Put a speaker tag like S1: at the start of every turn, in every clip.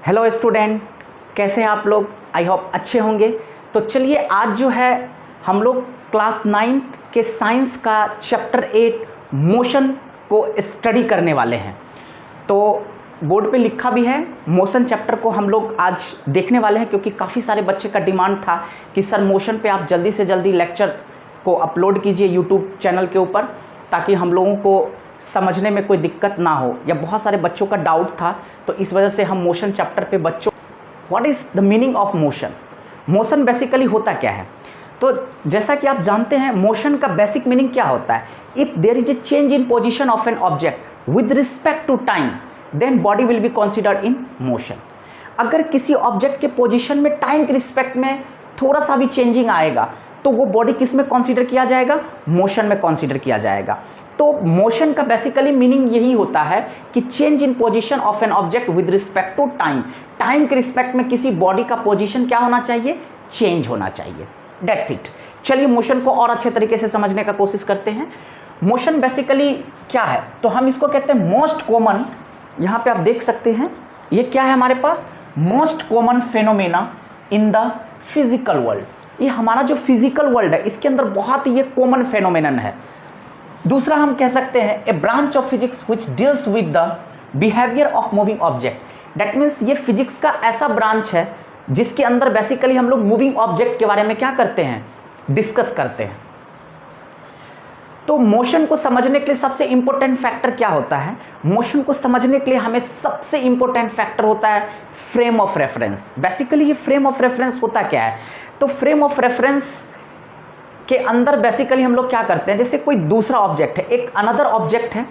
S1: Hello student, कैसे हैं आप लोग? आई होप अच्छे होंगे। तो चलिए आज जो है हम लोग क्लास 9th के साइंस का चैप्टर 8 मोशन को स्टडी करने वाले हैं। तो बोर्ड पे लिखा भी है, मोशन चैप्टर को हम लोग आज देखने वाले हैं, क्योंकि काफ़ी सारे बच्चे का डिमांड था कि सर मोशन पे आप जल्दी से जल्दी लेक्चर को अपलोड कीजिए यूट्यूब चैनल के ऊपर, ताकि हम लोगों को समझने में कोई दिक्कत ना हो, या बहुत सारे बच्चों का डाउट था। तो इस वजह से हम मोशन चैप्टर पे बच्चों what is the meaning of motion, motion basically होता क्या है। तो जैसा कि आप जानते हैं मोशन का बेसिक मीनिंग क्या होता है। If there is a change in position of an object with respect to time then body will be considered in motion. अगर किसी ऑब्जेक्ट के पोजिशन में टाइम के रिस्पेक्ट में थोड़ा सा भी चेंजिंग आएगा तो वो बॉडी किस में कंसीडर किया जाएगा? मोशन में कंसीडर किया जाएगा। तो मोशन का बेसिकली मीनिंग यही होता है कि change in position of an object with respect to time. Time के रिस्पेक्ट में किसी बॉडी का पोजीशन क्या होना चाहिए? चेंज होना चाहिए। That's it. चलिए मोशन को और अच्छे तरीके से समझने का कोशिश करते हैं। मोशन बेसिकली क्या है? तो हम इसको कहते हैं मोस्ट कॉमन, यहाँ पे आप देख सकते हैं ये क्या है हमारे पास, most common phenomena in the physical world. ये हमारा जो फिजिकल वर्ल्ड है इसके अंदर बहुत ही ये कॉमन फेनोमेनन है। दूसरा हम कह सकते हैं a branch of physics which deals with the behaviour of moving object. That means ये फिजिक्स का ऐसा ब्रांच है जिसके अंदर बेसिकली हम लोग मूविंग ऑब्जेक्ट के बारे में क्या करते हैं? डिस्कस करते हैं। तो मोशन को समझने के लिए सबसे इंपॉर्टेंट फैक्टर क्या होता है? मोशन को समझने के लिए हमें सबसे इंपॉर्टेंट फैक्टर होता है फ्रेम ऑफ रेफरेंस। बेसिकली ये फ्रेम ऑफ रेफरेंस होता क्या है? तो फ्रेम ऑफ रेफरेंस के अंदर बेसिकली हम लोग क्या करते हैं, जैसे कोई दूसरा ऑब्जेक्ट है, एक अनदर ऑब्जेक्ट है,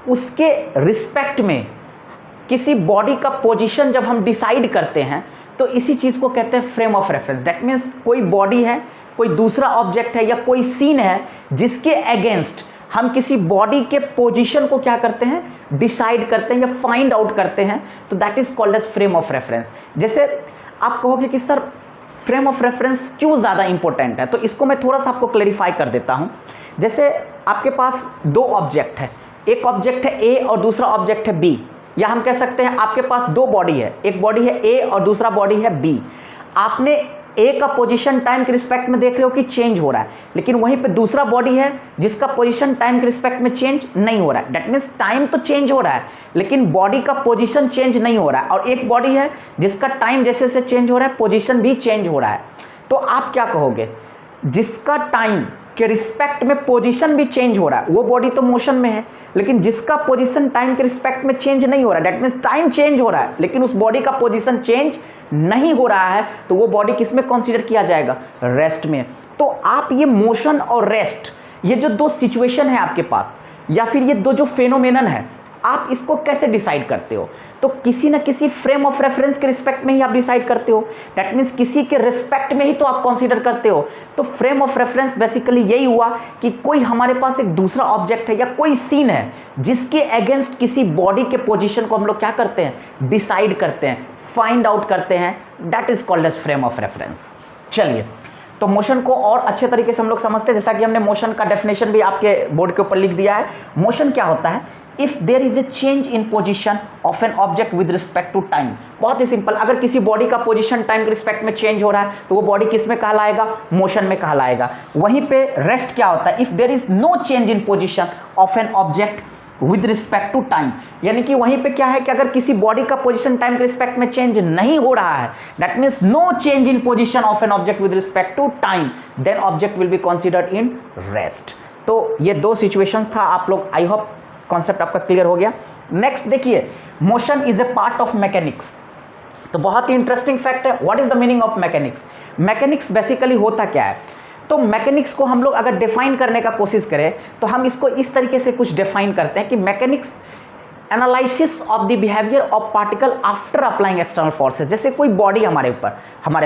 S1: उसके रिस्पेक्ट में किसी बॉडी का पोजीशन जब हम डिसाइड करते हैं तो इसी चीज़ को कहते हैं frame of reference. That means कोई बॉडी है, कोई दूसरा ऑब्जेक्ट है या कोई सीन है जिसके अगेंस्ट हम किसी बॉडी के पोजीशन को क्या करते हैं? डिसाइड करते हैं या फाइंड आउट करते हैं। तो that is called as frame of reference. जैसे आप कहोगे कि सर फ्रेम ऑफ रेफरेंस क्यों ज़्यादा इंपॉर्टेंट है, तो इसको मैं थोड़ा सा आपको क्लेरिफाई कर देता हूँ। जैसे आपके पास दो ऑब्जेक्ट है, एक ऑब्जेक्ट है ए और दूसरा ऑब्जेक्ट है बी, या हम कह सकते हैं आपके पास दो बॉडी है, एक बॉडी है ए और दूसरा बॉडी है बी। आपने ए का पोजीशन टाइम के रिस्पेक्ट में देख रहे हो कि चेंज हो रहा है, लेकिन वहीं पे दूसरा बॉडी है जिसका पोजीशन टाइम के रिस्पेक्ट में चेंज नहीं हो रहा है। दैट मीन्स टाइम तो चेंज हो रहा है लेकिन बॉडी का पोजीशन चेंज नहीं हो रहा है। और एक बॉडी है जिसका टाइम जैसे जैसे चेंज हो रहा है पोजीशन भी चेंज हो रहा है। तो आप क्या कहोगे? जिसका टाइम के रिस्पेक्ट में पोजीशन भी चेंज हो रहा है वो बॉडी तो मोशन में है, लेकिन जिसका पोजीशन टाइम के रिस्पेक्ट में चेंज नहीं हो रहा है, दैट मीन्स टाइम चेंज हो रहा है लेकिन उस बॉडी का पोजीशन चेंज नहीं हो रहा है, तो वो बॉडी किस में कंसीडर किया जाएगा? रेस्ट में। तो आप ये मोशन और रेस्ट, ये जो दो सिचुएशन है आपके पास, या फिर ये दो जो फेनोमेनन है, आप इसको कैसे डिसाइड करते हो? तो किसी ना किसी फ्रेम ऑफ रेफरेंस के रिस्पेक्ट में ही आप डिसाइड करते हो। दैट मीन्स किसी के रिस्पेक्ट में ही तो आप कंसीडर करते हो। तो फ्रेम ऑफ रेफरेंस बेसिकली यही हुआ कि कोई हमारे पास एक दूसरा ऑब्जेक्ट है या कोई सीन है जिसके अगेंस्ट किसी बॉडी के पोजीशन को हम लोग क्या करते हैं? डिसाइड करते हैं, फाइंड आउट करते हैं। That is called as frame of reference. चलिए तो मोशन को और अच्छे तरीके से हम लोग समझते हैं, जैसा कि हमने मोशन का डेफिनेशन भी आपके बोर्ड के ऊपर लिख दिया है। मोशन क्या होता है? If there is a change in position of an object with respect to time. बहुत ही सिंपल, अगर किसी बॉडी का पोजीशन टाइम के रिस्पेक्ट में चेंज हो रहा है तो वो बॉडी किस में कहलाएगा? मोशन में कहलाएगा। वहीं पे रेस्ट क्या होता है? If there is no change in position of an object with respect to time, यानी कि वहीं पे क्या है कि अगर किसी बॉडी का पोजीशन टाइम के रिस्पेक्ट में चेंज नहीं हो रहा है, that means no change in position of an object with respect to time, then object will be considered in rest. तो ये दो सिचुएशंस था। आप लोग, आई होप कॉन्सेप्ट आपका क्लियर हो गया। नेक्स्ट देखिए, motion is a part of mechanics. तो बहुत ही इंटरेस्टिंग फैक्ट है। What is the meaning of mechanics? Mechanics basically होता क्या है? तो मैकेनिक्स को हम लोग अगर डिफाइन करने का कोशिश करें तो हम इसको इस तरीके से कुछ डिफाइन करते हैं कि mechanics analysis of the behaviour of particle after applying external forces. जैसे कोई बॉडी हमारे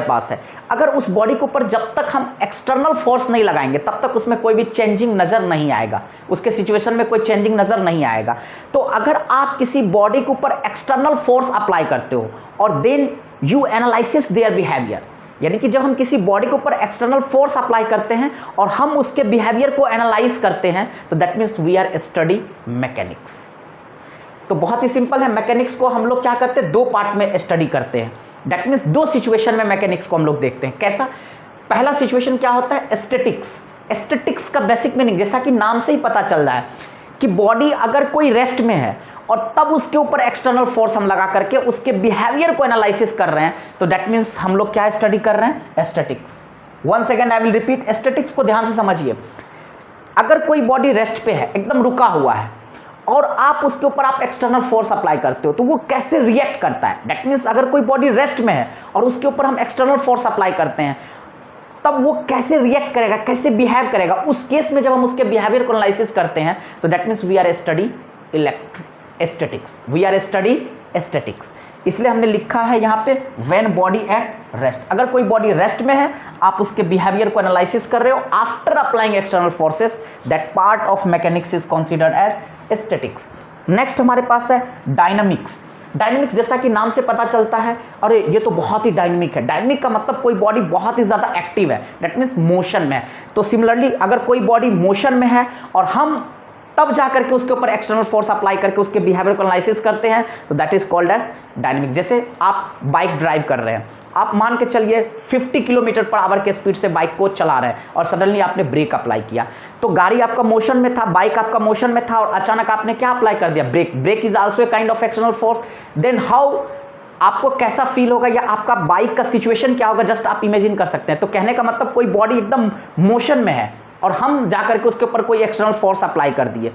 S1: पास है, अगर उस बॉडी के ऊपर जब तक हम एक्सटर्नल फोर्स नहीं लगाएंगे तब तक उसमें कोई भी चेंजिंग नज़र नहीं आएगा, उसके सिचुएशन में कोई चेंजिंग नज़र नहीं आएगा। तो अगर आप किसी बॉडी के ऊपर एक्सटर्नल फोर्स अप्लाई करते हो और then you analysis their behaviour, यानी कि जब हम किसी बॉडी के ऊपर एक्सटर्नल फोर्स अप्लाई करते हैं और हम उसके बिहेवियर को एनालाइज करते हैं, तो that means we are study mechanics. तो बहुत ही सिंपल है, मैकेनिक्स को हम लोग क्या करते हैं, दो पार्ट में स्टडी करते हैं। दैट मीन्स दो सिचुएशन में मैकेनिक्स को हम लोग देखते हैं। कैसा? पहला सिचुएशन क्या होता है, स्टैटिक्स। स्टैटिक्स का बेसिक मीनिंग जैसा कि नाम से ही पता चल रहा है कि बॉडी अगर कोई रेस्ट में है और तब उसके ऊपर एक्सटर्नल फोर्स हम लगा करके उसके बिहेवियर को एनालिसिस कर रहे हैं, तो दैट मीन्स हम लोग क्या स्टडी कर रहे हैं, statics. One second I will repeat, statics को ध्यान से समझिए। अगर कोई बॉडी रेस्ट पे है, एकदम रुका हुआ है, और आप उसके ऊपर आप एक्सटर्नल फोर्स अप्लाई करते हो, तो वो कैसे रिएक्ट करता है। दैट मीन्स अगर कोई बॉडी रेस्ट में है और उसके ऊपर हम एक्सटर्नल फोर्स अप्लाई करते हैं, तब वो कैसे रिएक्ट करेगा, कैसे बिहेव करेगा। उस केस में जब हम उसके बिहेवियर को एनालिसिस करते हैं, तो that means we are study statics, we are study statics. इसलिए हमने लिखा है यहाँ पे व्हेन बॉडी एट रेस्ट। अगर कोई बॉडी रेस्ट में है, आप उसके बिहेवियर को एनालिसिस कर रहे हो after applying external forces, that part of mechanics is considered as statics. Next हमारे पास है डायनामिक्स। डायनामिक्स जैसा कि नाम से पता चलता है, अरे ये तो बहुत ही डायनामिक है। डायनामिक का मतलब कोई बॉडी बहुत ही ज़्यादा एक्टिव है, दैट मीन्स मोशन में है। तो सिमिलरली अगर कोई बॉडी मोशन में है और हम तब जा करके उसके ऊपर एक्सटर्नल फोर्स अप्लाई करके उसके बिहेवियर को एनालिसिस करते हैं, तो that is called as dynamic. जैसे आप बाइक ड्राइव कर रहे हैं, आप मान के चलिए 50 किलोमीटर पर आवर के स्पीड से बाइक को चला रहे हैं और सडनली आपने ब्रेक अप्लाई किया, तो गाड़ी आपका मोशन में था, बाइक आपका मोशन में था, और अचानक आपने क्या अप्लाई कर दिया, brake. Brake is also a kind of external force. Then how आपको कैसा फील होगा या आपका बाइक का सिचुएशन क्या होगा, जस्ट आप इमेजिन कर सकते हैं। तो कहने का मतलब कोई बॉडी एकदम मोशन में है और हम जाकर के उसके ऊपर कोई एक्सटर्नल फोर्स अप्लाई कर दिए,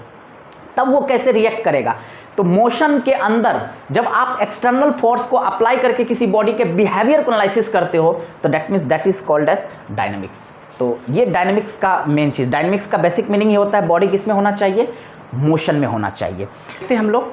S1: तब वो कैसे रिएक्ट करेगा। तो मोशन के अंदर जब आप एक्सटर्नल फोर्स को अप्लाई करके किसी बॉडी के बिहेवियर को एनालिसिस करते हो, तो that means that is called as dynamics. तो ये डायनामिक्स का मेन चीज़, डायनामिक्स का बेसिक मीनिंग ये होता है बॉडी किस में होना चाहिए, मोशन में होना चाहिए। देखते हम लोग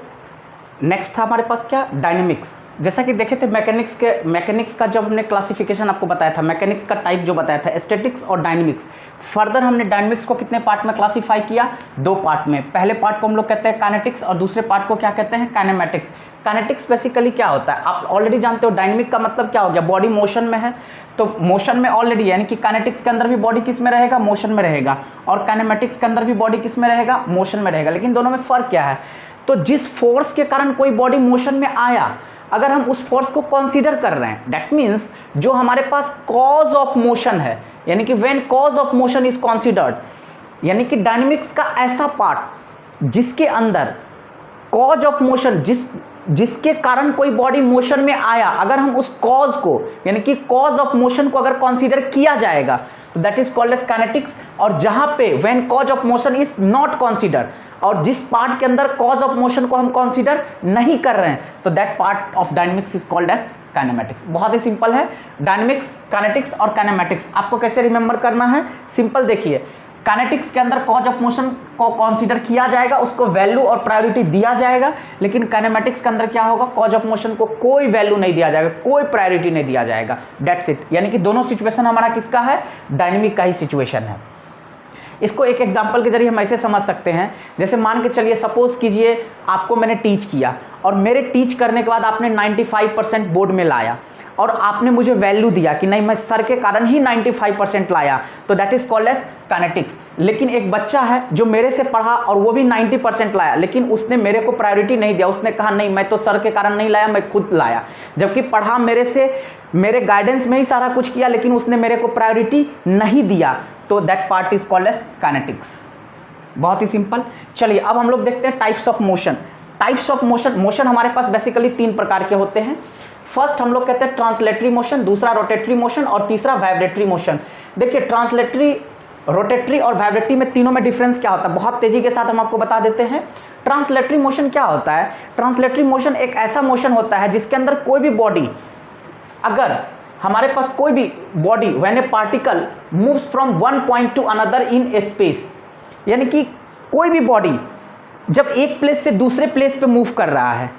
S1: नेक्स्ट था हमारे पास क्या, डायनामिक्स। जैसा कि देखे थे मैकेनिक्स का जब हमने क्लासिफिकेशन आपको बताया था, मैकेनिक्स का टाइप जो बताया था, स्टैटिक्स और डायनामिक्स। फर्दर हमने डायनामिक्स को कितने पार्ट में क्लासीफाई किया, दो पार्ट में। पहले पार्ट को हम लोग कहते हैं काइनेटिक्स और दूसरे पार्ट को क्या कहते हैं, काइनेमैटिक्स। काइनेटिक्स बेसिकली क्या होता है, आप ऑलरेडी जानते हो। डायनामिक का मतलब क्या हो गया, बॉडी मोशन में है, तो मोशन में ऑलरेडी, यानी कि काइनेटिक्स के अंदर भी बॉडी किस में रहेगा, मोशन में रहेगा, और काइनेमैटिक्स के अंदर भी बॉडी किस में रहेगा, मोशन में रहेगा। लेकिन दोनों में फ़र्क क्या है, तो जिस फोर्स के कारण कोई बॉडी मोशन में आया, अगर हम उस फोर्स को कंसीडर कर रहे हैं, दैट मीन्स जो हमारे पास कॉज ऑफ मोशन है, यानी कि when cause of motion is considered, यानी कि डायनामिक्स का ऐसा पार्ट जिसके अंदर कॉज ऑफ मोशन, जिसके कारण कोई बॉडी मोशन में आया, अगर हम उस कॉज को, यानी कि कॉज ऑफ मोशन को अगर कंसीडर किया जाएगा, तो that is called as kinetics. और जहां पे when cause of motion is not consider, और जिस पार्ट के अंदर कॉज ऑफ मोशन को हम कंसीडर नहीं कर रहे हैं, तो that part of dynamics is called as kinematics. बहुत ही सिंपल है, डायनामिक्स, काइनेटिक्स और काइनेमैटिक्स आपको कैसे रिमेंबर करना है, सिंपल देखिए। काइनेटिक्स के अंदर कॉज ऑफ मोशन को कंसीडर किया जाएगा, उसको वैल्यू और प्रायोरिटी दिया जाएगा, लेकिन काइनेमैटिक्स के अंदर क्या होगा, कॉज ऑफ मोशन को कोई वैल्यू नहीं दिया जाएगा, कोई प्रायोरिटी नहीं दिया जाएगा, दैट्स इट। यानी कि दोनों सिचुएशन हमारा किसका है, डायनामिक का ही सिचुएशन है। इसको एक एग्जांपल के जरिए हम ऐसे समझ सकते हैं, जैसे मान के चलिए, सपोज कीजिए आपको मैंने टीच किया और मेरे टीच करने के बाद आपने 95% बोर्ड में लाया और आपने मुझे वैल्यू दिया कि नहीं मैं सर के कारण ही 95% लाया, तो that is called as kinetics. लेकिन एक बच्चा है जो मेरे से पढ़ा और वो भी 90% लाया, लेकिन उसने मेरे को प्रायोरिटी नहीं दिया, उसने कहा नहीं मैं तो सर के कारण नहीं लाया, मैं खुद लाया, जबकि पढ़ा मेरे से, मेरे गाइडेंस में ही सारा कुछ किया, लेकिन उसने मेरे को प्रायोरिटी नहीं दिया, तो that part is called as kinetics. बहुत ही सिंपल। चलिए अब हम लोग देखते हैं types of motion. Types of motion हमारे पास बेसिकली 3 प्रकार के होते हैं। फर्स्ट हम लोग कहते हैं ट्रांसलेटरी मोशन, दूसरा रोटेटरी मोशन और तीसरा वाइब्रेटरी मोशन। देखिए ट्रांसलेटरी, रोटेटरी और वाइब्रेटरी में तीनों में डिफरेंस क्या होता है, बहुत तेजी के साथ हम आपको बता देते हैं। ट्रांसलेटरी मोशन क्या होता है, ट्रांसलेटरी मोशन एक ऐसा मोशन होता है जिसके अंदर कोई भी बॉडी, अगर हमारे पास कोई भी body, when A particle moves from one point two another in A space, यानी कि कोई भी बॉडी जब एक प्लेस से दूसरे प्लेस पे मूव कर रहा है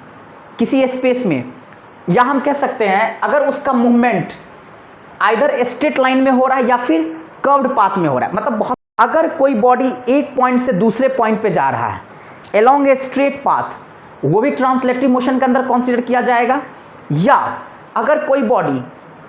S1: किसी स्पेस में, या हम कह सकते हैं अगर उसका मूवमेंट आइदर स्ट्रेट लाइन में हो रहा है या फिर कर्व्ड पाथ में हो रहा है, मतलब बहुत, अगर कोई बॉडी एक पॉइंट से दूसरे पॉइंट पे जा रहा है अलोंग ए स्ट्रेट पाथ, वो भी ट्रांसलेटरी मोशन के अंदर कंसीडर किया जाएगा। या अगर कोई बॉडी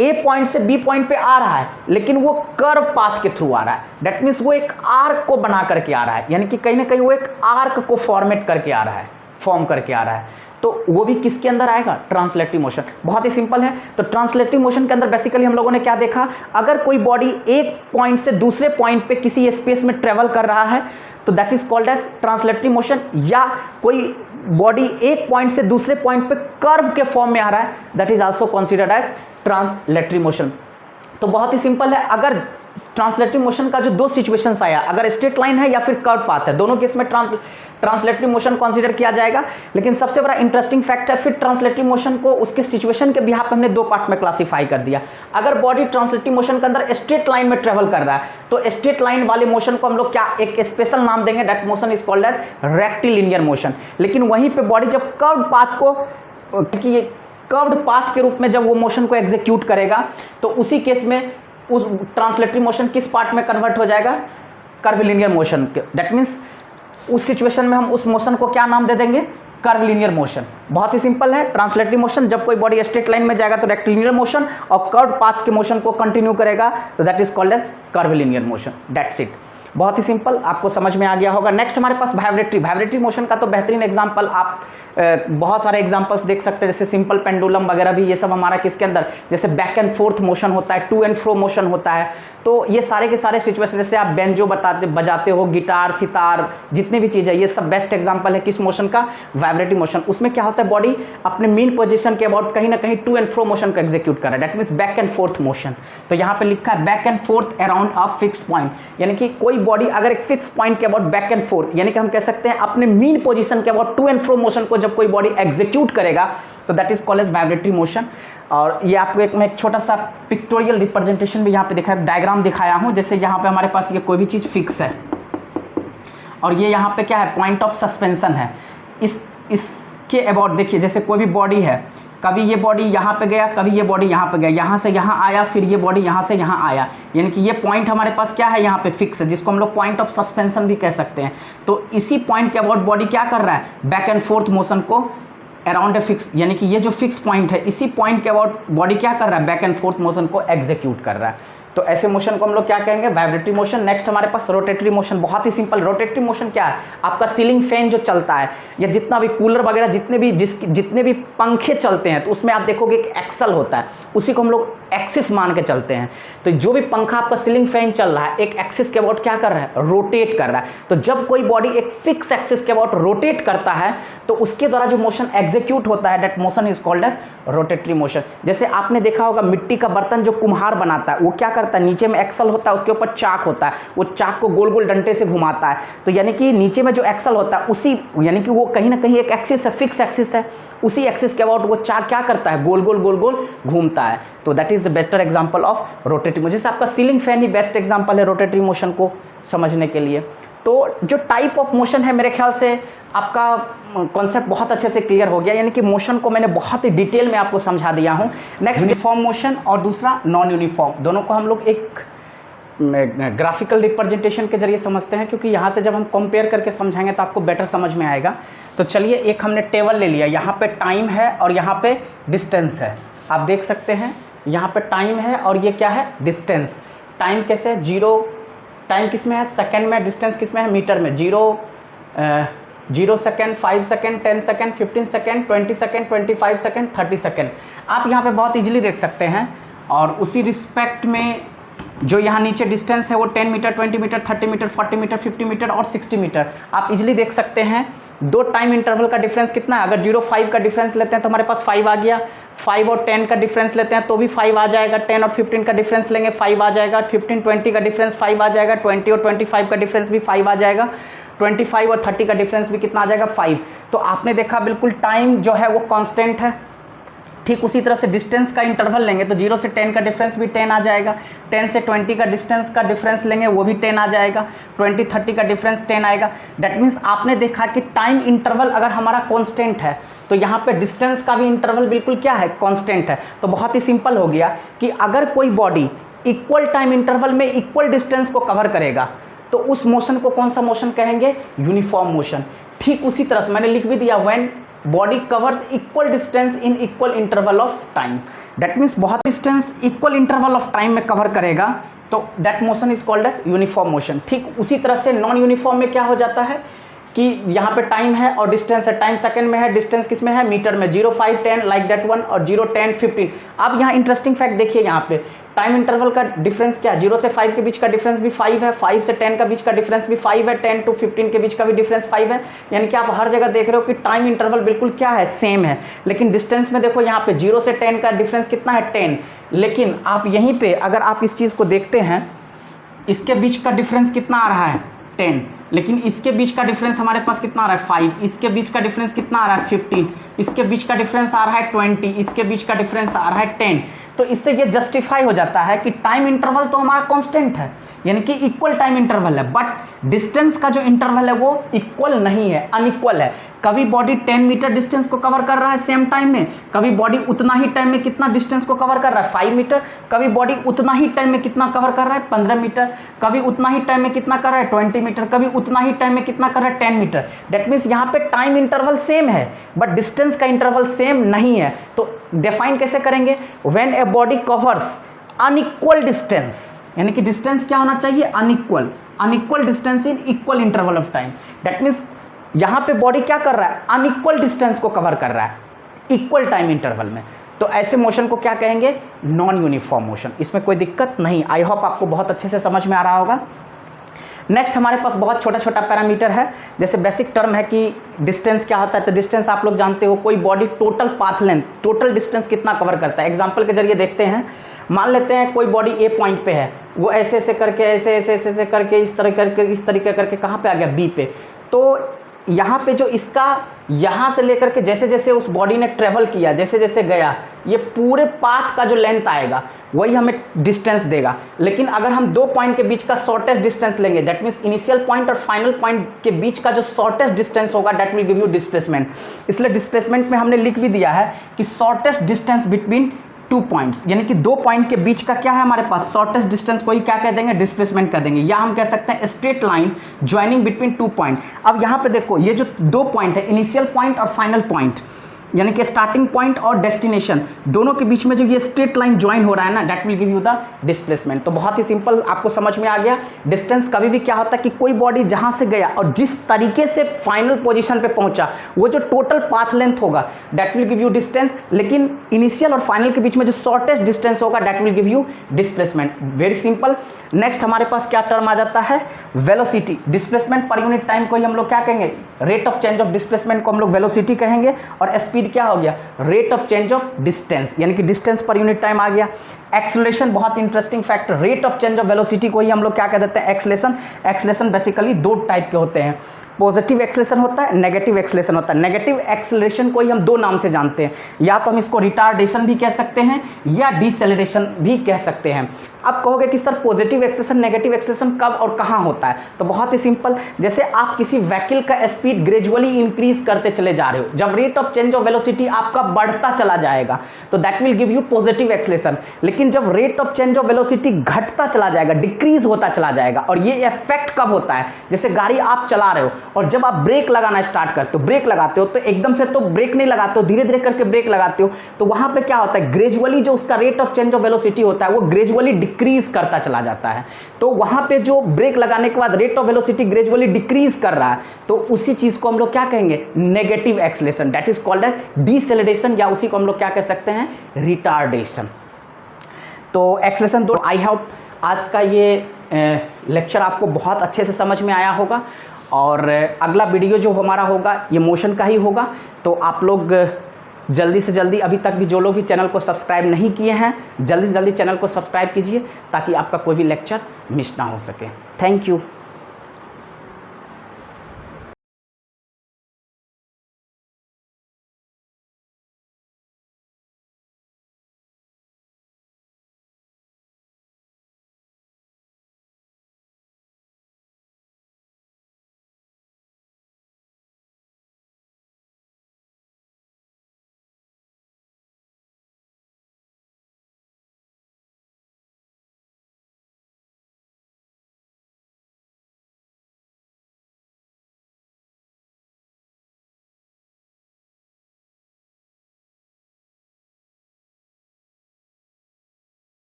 S1: ए पॉइंट से बी पॉइंट पे आ रहा है लेकिन वो कर्व पाथ के थ्रू आ रहा है, दैट मीन्स वो एक आर्क को बना करके आ रहा है, यानी कि कहीं ना कहीं वो एक आर्क को फॉर्मेट करके आ रहा है, फॉर्म करके आ रहा है, तो वो भी किसके अंदर आएगा, ट्रांसलेटरी मोशन। बहुत ही सिंपल है। तो ट्रांसलेटरी मोशन के अंदर बेसिकली हम लोगों ने क्या देखा, अगर कोई बॉडी एक पॉइंट से दूसरे पॉइंट पे किसी स्पेस में ट्रेवल कर रहा है तो that is called as translatory motion, या कोई बॉडी एक पॉइंट से दूसरे पॉइंट पे कर्व के फॉर्म में आ रहा है that is also considered as translatory motion. तो बहुत ही सिंपल है, अगर ट्रांसलेटरी मोशन का जो दो सिचुएशंस आया, अगर स्ट्रेट लाइन है या फिर कर्व पाथ है, दोनों केस में ट्रांसलेटरी मोशन कंसीडर किया जाएगा। लेकिन सबसे बड़ा इंटरेस्टिंग फैक्ट है, फिर ट्रांसलेटरी मोशन को उसके सिचुएशन के बिहाफ पे हमने दो पार्ट में क्लासीफाई कर दिया। अगर बॉडी ट्रांसलेटरी मोशन के अंदर स्ट्रेट लाइन में ट्रेवल कर रहा है तो स्ट्रेट लाइन वाले मोशन को हम लोग क्या एक स्पेशल नाम देंगे, that motion is called as rectilinear motion. लेकिन वहीं पर बॉडी जब कर्व पाथ को कर्व्ड पाथ के रूप में जब वो मोशन को एग्जीक्यूट करेगा तो उसी केस में उस ट्रांसलेटरी मोशन किस पार्ट में कन्वर्ट हो जाएगा, कर्वलिनियर मोशन के। दैट मीन्स उस सिचुएशन में हम उस मोशन को क्या नाम दे देंगे, कर्वलिनियर मोशन। बहुत ही सिंपल है, ट्रांसलेटरी मोशन जब कोई बॉडी स्ट्रेट लाइन में जाएगा तो रेक्टिलिनियर मोशन, और कर्व्ड पाथ के मोशन को कंटिन्यू करेगा तो that is called as curvilinear motion. That's it, बहुत ही सिंपल, आपको समझ में आ गया होगा। नेक्स्ट हमारे पास वाइब्रेटरी मोशन का तो बेहतरीन एग्जांपल आप बहुत सारे एग्जांपल्स देख सकते हैं, जैसे सिंपल पेंडुलम वगैरह भी, ये सब हमारा किसके अंदर, जैसे बैक एंड फोर्थ मोशन होता है, टू एंड फ्रो मोशन होता है। तो ये सारे के सारे सिचुएशन, जैसे आप बेंजो बजाते हो, गिटार, सितार, जितनी भी चीज़ है, ये सब बेस्ट एग्जाम्पल है किस मोशन का, वाइब्रेटरी मोशन। उसमें क्या होता है, बॉडी अपने मेन पोजिशन के अबाउट कहीं ना कहीं टू एंड फ्रो मोशन को एग्जीक्यूट कर रहा है, that means back and forth motion. तो यहाँ पे लिखा है back and forth around a fixed point, यानी कि कोई बॉडी अगर एक फिक्स पॉइंट के अबाउट बैक एंड फोर्थ, यानी कि हम कह सकते हैं अपने मीन पोजीशन के about to and fro motion को जब कोई बॉडी एग्जीक्यूट करेगा तो that is called as vibratory motion. और ये आपको मैं एक छोटा सा पिक्टोरियल रिप्रेजेंटेशन भी यहाँ पे दिखाया, डायग्राम दिखाया हूँ। जैसे यहाँ पे हमारे पास ये कोई भी चीज़ फिक्स है और ये यहाँ पे क्या है, पॉइंट ऑफ सस्पेंशन है। इसके अबाउट देखिए, जैसे कोई भी बॉडी है, कभी ये बॉडी यहाँ पे गया, कभी ये बॉडी यहाँ पे गया, यहाँ से यहाँ आया, फिर ये बॉडी यहाँ से यहाँ आया, यानी कि ये पॉइंट हमारे पास क्या है, यहाँ पे फिक्स है, जिसको हम लोग पॉइंट ऑफ सस्पेंशन भी कह सकते हैं। तो इसी पॉइंट के अबाउट बॉडी क्या कर रहा है, बैक एंड फोर्थ मोशन को अराउंड ए फिक्स, यानी कि ये जो फिक्स पॉइंट है, इसी पॉइंट के अबाउट बॉडी क्या कर रहा है, बैक एंड फोर्थ मोशन को एग्जीक्यूट कर रहा है। तो ऐसे मोशन को हम लोग क्या कहेंगे, वाइब्रेटरी मोशन। नेक्स्ट हमारे पास रोटेटरी मोशन, बहुत ही सिंपल। रोटेटरी मोशन क्या है, आपका सीलिंग फैन जो चलता है या जितना भी कूलर वगैरह जितने भी पंखे चलते हैं, तो उसमें आप देखोगे एक एक्सल होता है, उसी को हम लोग एक्सिस मान के चलते हैं। तो जो भी पंखा आपका सीलिंग फैन चल रहा है, एक एक्सिस के अबाउट क्या कर रहा है, रोटेट कर रहा है। तो जब कोई बॉडी एक फिक्स एक्सिस के अबाउट रोटेट करता है तो उसके द्वारा जो मोशन एग्जीक्यूट होता है, that motion is called as rotatory motion. जैसे आपने देखा होगा मिट्टी का बर्तन जो कुम्हार बनाता है, वो क्या करता है, नीचे में एक्सल होता है, उसके ऊपर चाक होता है, वो चाक को गोल गोल डंडे से घुमाता है। तो यानी कि नीचे में जो एक्सल होता है उसी, यानी कि वो कहीं ना कहीं एक एक्सिस है, फिक्स एक्सिस है, उसी एक्सिस के अबाउट वो चाक क्या करता है, गोल गोल घूमता है। तो that is the better example of rotatory motion. जैसे आपका सीलिंग फैन ही बेस्ट एग्जांपल है रोटेटरी मोशन को समझने के लिए। तो जो टाइप ऑफ मोशन है, मेरे ख्याल से आपका कॉन्सेप्ट बहुत अच्छे से क्लियर हो गया, यानी कि मोशन को मैंने बहुत ही डिटेल में आपको समझा दिया हूँ। नेक्स्ट यूनिफॉर्म मोशन और दूसरा नॉन यूनिफॉर्म, दोनों को हम लोग एक ग्राफिकल रिप्रेजेंटेशन के जरिए समझते हैं, क्योंकि यहाँ से जब हम कंपेयर करके समझाएंगे तो आपको बेटर समझ में आएगा। तो चलिए, एक हमने टेबल ले लिया, यहाँ पे टाइम है और यहाँ पे डिस्टेंस है। आप देख सकते हैं यहाँ पे टाइम है और ये क्या है, डिस्टेंस। टाइम कैसे है, 0 टाइम किस में है, सेकंड में, डिस्टेंस किस में है, मीटर में। 0 second, 5 second, 10 second, 15 second, 20 second, 25 second, 30 second, आप यहाँ पे बहुत इजीली देख सकते हैं। और उसी रिस्पेक्ट में जो यहाँ नीचे डिस्टेंस है वो 10 metre, 20 metre, 30 metre, 40 metre, 50 metre और 60 मीटर, आप इजीली देख सकते हैं। दो टाइम इंटरवल का डिफरेंस कितना है, अगर 0-5 का डिफरेंस लेते हैं तो हमारे पास 5 आ गया, 5 और 10 का डिफरेंस लेते हैं तो भी 5 आ जाएगा, 10 और 15 का डिफरेंस लेंगे 5 आ जाएगा, 15-20 का डिफरेंस 5 आ जाएगा, 20 और 25 का डिफरेंस भी 5 आ जाएगा, 25 और 30 का डिफरेंस भी कितना आ जाएगा, 5। तो आपने देखा बिल्कुल टाइम जो है वो कांस्टेंट है। ठीक उसी तरह से डिस्टेंस का इंटरवल लेंगे तो 0 से 10 का डिफरेंस भी 10 आ जाएगा, 10 से 20 का डिस्टेंस का डिफरेंस लेंगे वो भी 10 आ जाएगा, 20-30 का डिफरेंस 10 आएगा। दैट मीन्स आपने देखा कि टाइम इंटरवल अगर हमारा कांस्टेंट है तो यहाँ पे डिस्टेंस का भी इंटरवल बिल्कुल क्या है, कांस्टेंट है। तो बहुत ही सिंपल हो गया कि अगर कोई बॉडी इक्वल टाइम इंटरवल में इक्वल डिस्टेंस को कवर करेगा तो उस मोशन को कौन सा मोशन कहेंगे, यूनिफॉर्म मोशन। ठीक उसी तरह से मैंने लिख भी दिया, when body covers equal distance in equal interval of time. That means बहुत distance equal interval of time में कवर करेगा तो that motion is called as uniform motion. ठीक उसी तरह से नॉन यूनिफॉर्म में क्या हो जाता है कि यहाँ पे टाइम है और डिस्टेंस है, टाइम सेकंड में है, डिस्टेंस किस में है, मीटर में, 0, 5, 10 लाइक दैट वन, और 0, 10, 15। अब यहाँ इंटरेस्टिंग फैक्ट देखिए, यहाँ पे टाइम इंटरवल का डिफरेंस क्या है, 0 से 5 के बीच का डिफरेंस भी 5 है, 5 से 10 का बीच का डिफरेंस भी 5 है, 10 to 15 के बीच का भी डिफरेंस 5 है। यानी कि आप हर जगह देख रहे हो कि टाइम इंटरवल बिल्कुल क्या है, सेम है। लेकिन डिस्टेंस में देखो यहाँ पे 0 से 10 का डिफरेंस कितना है, 10। लेकिन आप यहीं पे अगर आप इस चीज़ को देखते हैं, इसके बीच का डिफरेंस कितना आ रहा है, 10, लेकिन इसके बीच का डिफरेंस हमारे पास कितना आ रहा है, 5, इसके बीच का डिफरेंस कितना आ रहा है, 15, इसके बीच का डिफरेंस आ रहा है 20, इसके बीच का डिफरेंस आ रहा है 10। तो इससे ये जस्टिफाई हो जाता है कि टाइम इंटरवल तो हमारा कांस्टेंट है, यानी कि इक्वल टाइम इंटरवल है, बट डिस्टेंस का जो इंटरवल है वो इक्वल नहीं है, अनइक्वल है। कभी बॉडी 10 मीटर डिस्टेंस को कवर कर रहा है सेम टाइम में, कभी बॉडी उतना ही टाइम में कितना डिस्टेंस को कवर कर रहा है, 5 मीटर, कभी बॉडी उतना ही टाइम में कितना कवर कर रहा है, 15 मीटर, कभी उतना ही टाइम में कितना कर रहा है, 20 मीटर, कभी उतना ही टाइम में कितना कर रहा है, 10 मीटर। दैट मीन्स यहाँ पे टाइम इंटरवल सेम है बट डिस्टेंस का इंटरवल सेम नहीं है। तो डिफाइन कैसे करेंगे, when a body covers unequal distance, यानी कि डिस्टेंस क्या होना चाहिए, unequal distance in equal interval of time. That means यहाँ पे बॉडी क्या कर रहा है, अनइक्वल डिस्टेंस को कवर कर रहा है इक्वल टाइम इंटरवल में। तो ऐसे मोशन को क्या कहेंगे, नॉन यूनिफॉर्म मोशन। इसमें कोई दिक्कत नहीं, आई होप आपको बहुत अच्छे से समझ में आ रहा होगा। नेक्स्ट हमारे पास बहुत छोटा छोटा पैरामीटर है, जैसे बेसिक टर्म है कि डिस्टेंस क्या होता है। तो डिस्टेंस आप लोग जानते हो, कोई body total path length, total distance कितना कवर करता है। एग्जांपल के जरिए देखते हैं, मान लेते हैं कोई बॉडी ए पॉइंट पे है, वो ऐसे ऐसे करके ऐसे करके इस तरीके करके कहाँ पे आ गया, बी पे। तो यहाँ पे जो इसका यहाँ से लेकर के जैसे जैसे उस बॉडी ने ट्रेवल किया, जैसे जैसे गया, ये पूरे पाथ का जो लेंथ आएगा वही हमें डिस्टेंस देगा। लेकिन अगर हम दो पॉइंट के बीच का शॉर्टेस्ट डिस्टेंस लेंगे, दैट मीन्स इनिशियल पॉइंट और फाइनल पॉइंट के बीच का जो शॉर्टेस्ट डिस्टेंस होगा, that will give you displacement. इसलिए डिस्प्लेसमेंट में हमने लिख भी दिया है कि शॉर्टेस्ट डिस्टेंस बिटवीन 2 पॉइंट्स, यानी कि 2 पॉइंट के बीच का क्या है हमारे पास, शॉर्टेस्ट डिस्टेंस को ही क्या कह देंगे, डिस्प्लेसमेंट कह देंगे। या हम कह सकते हैं straight line joining between 2 point. अब यहाँ पे देखो, ये जो 2 पॉइंट है, इनिशियल पॉइंट और फाइनल पॉइंट, यानी कि स्टार्टिंग पॉइंट और डेस्टिनेशन, दोनों के बीच में जो ये स्ट्रेट लाइन ज्वाइन हो रहा है ना, that will give you the displacement. तो बहुत ही सिंपल, आपको समझ में आ गया। डिस्टेंस कभी भी क्या होता है कि कोई बॉडी जहां से गया और जिस तरीके से फाइनल पोजीशन पे पहुंचा, वो जो टोटल पाथ लेंथ होगा, that will give you distance. लेकिन इनिशियल और फाइनल के बीच में जो शॉर्टेस्ट डिस्टेंस होगा, that will give you displacement. Very simple. Next हमारे पास क्या टर्म आ जाता है, velocity. Displacement per unit time को ही हम लोग क्या कहेंगे, rate of change of displacement को हम लोग वेलोसिटी कहेंगे। और स्पीड क्या हो गया, rate of change of distance, यानी कि डिस्टेंस पर यूनिट टाइम आ गया। एक्सेलरेशन, बहुत interesting fact, rate of change of velocity को ही हम लोग क्या कह देते हैं, एक्सेलरेशन। एक्सेलरेशन बेसिकली 2 टाइप के होते हैं, पॉजिटिव एक्सेलरेशन होता है, नेगेटिव एक्सेलरेशन होता है। नेगेटिव एक्सेलरेशन को ही हम 2 नाम से जानते हैं, या तो हम इसको रिटार्डेशन भी कह सकते हैं या डिसेलरेशन भी कह सकते हैं। अब कहोगे कि sir positive acceleration, negative acceleration कब और कहाँ होता है, तो बहुत ही सिंपल। जैसे आप किसी व्हीकल का स्पीड ग्रेजुअली इंक्रीज करते चले जा रहे हो, जब rate of change of velocity आपका बढ़ता चला जाएगा तो that will give you positive acceleration. लेकिन जब rate of change of velocity घटता चला जाएगा, डिक्रीज होता चला जाएगा, और ये इफेक्ट कब होता है, जैसे गाड़ी आप चला रहे हो और जब आप ब्रेक लगाना स्टार्ट करते हो, ब्रेक लगाते हो तो एकदम से तो ब्रेक नहीं लगाते हो, धीरे धीरे करके ब्रेक लगाते हो, तो वहां पे क्या होता है, ग्रेजुअली जो उसका rate of change of velocity होता है वो ग्रेजुअली डिक्रीज करता चला जाता है। तो वहां पे जो ब्रेक लगाने के बाद rate of velocity gradually decrease कर रहा है, तो उसी चीज को हम लोग क्या कहेंगे, negative acceleration, that is called as deceleration, या उसी को हम लोग क्या कह सकते हैं, रिटार्डेशन। तो एक्सेलरेशन 2। आई होप आज का ये लेक्चर आपको बहुत अच्छे से समझ में आया होगा, और अगला वीडियो जो हमारा होगा ये मोशन का ही होगा। तो आप लोग जल्दी से जल्दी, अभी तक भी जो लोग भी चैनल को सब्सक्राइब नहीं किए हैं, जल्दी से जल्दी चैनल को सब्सक्राइब कीजिए ताकि आपका कोई भी लेक्चर मिस ना हो सके। Thank you.